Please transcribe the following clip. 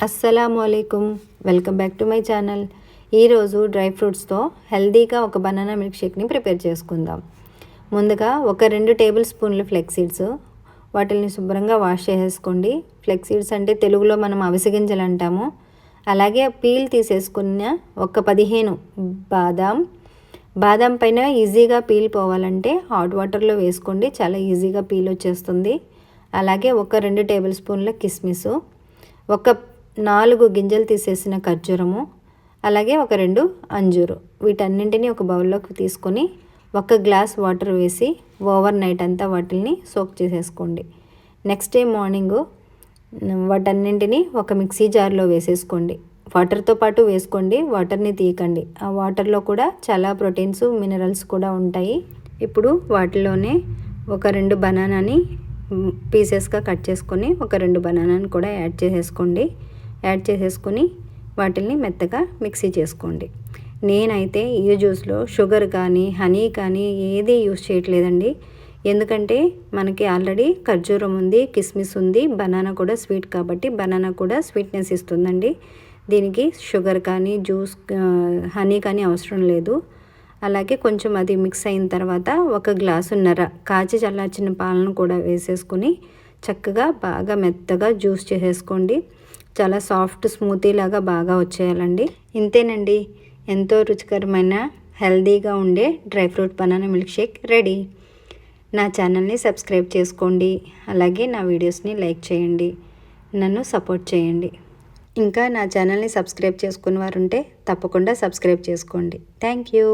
అస్సలాముఅలైకుం, welcome back to my channel. ఈరోజు dry ఫ్రూట్స్తో హెల్దీగా ఒక బనానా మిల్క్ షేక్ని ప్రిపేర్ చేసుకుందాం. ముందుగా ఒక 2 టేబుల్ స్పూన్లు ఫ్లెక్స్ సీడ్స్, వాటిని శుభ్రంగా వాష్ చేసేసుకోండి. ఫ్లెక్స్ సీడ్స్ అంటే తెలుగులో మనం అవిసె గింజలు అంటాము. అలాగే పీల్ తీసేసుకున్న ఒక 15 బాదాం పైన ఈజీగా పీల్ పోవాలంటే హాట్ వాటర్లో వేసుకోండి, చాలా ఈజీగా పీల్ వచ్చేస్తుంది. అలాగే ఒక 2 టేబుల్ స్పూన్ల కిస్మిస్, ఒక 4 గింజలు తీసేసిన ఖర్జూరము, అలాగే ఒక 2 అంజూరు. వీటన్నింటినీ ఒక బౌల్లోకి తీసుకొని 1 గ్లాస్ వాటర్ వేసి ఓవర్ నైట్ అంతా వాటిని సోక్ చేసేసుకోండి. నెక్స్ట్ డే మార్నింగు వాటన్నింటినీ ఒక మిక్సీ జార్లో వేసేసుకోండి. వాటర్తో పాటు వేసుకోండి, వాటర్ని తీయకండి. ఆ వాటర్లో కూడా చాలా ప్రోటీన్స్, మినరల్స్ కూడా ఉంటాయి. ఇప్పుడు వాటిలోనే ఒక 2 బనానాని పీసెస్గా కట్ చేసుకొని ఒక 2 బనానాని కూడా యాడ్ చేసేసుకొని వాటిని మెత్తగా మిక్సీ చేసుకోండి. నేనైతే ఈ జ్యూస్లో షుగర్ కానీ హనీ కానీ ఏది యూస్ చేయట్లేదండి. ఎందుకంటే మనకి ఆల్రెడీ ఖర్జూరం ఉంది, కిస్మిస్ ఉంది, బనానా కూడా స్వీట్ కాబట్టి బనానా కూడా స్వీట్నెస్ ఇస్తుందండి. దీనికి షుగర్ కానీ హనీ కానీ అవసరం లేదు. అలాగే కొంచెం అది మిక్స్ అయిన తర్వాత 1 గ్లాసున్నర కాచి చల్లార్చిన పాలను కూడా వేసేసుకొని చక్కగా బాగా మెత్తగా జ్యూస్ చేసేసుకోండి. చాలా సాఫ్ట్ స్మూతీ లాగా బాగా వచ్చేయాలండి. ఇంతేనండి, ఎంతో రుచికరమైన హెల్దీగా ఉండే dry fruit banana milk shake ready. నా ఛానల్ని సబ్స్క్రైబ్ చేసుకోండి, అలాగే నా వీడియోస్ని లైక్ చేయండి, నన్ను సపోర్ట్ చేయండి. ఇంకా నా ఛానల్ని సబ్స్క్రైబ్ చేసుకున్న వారు ఉంటే తప్పకుండా సబ్స్క్రైబ్ చేసుకోండి. Thank you.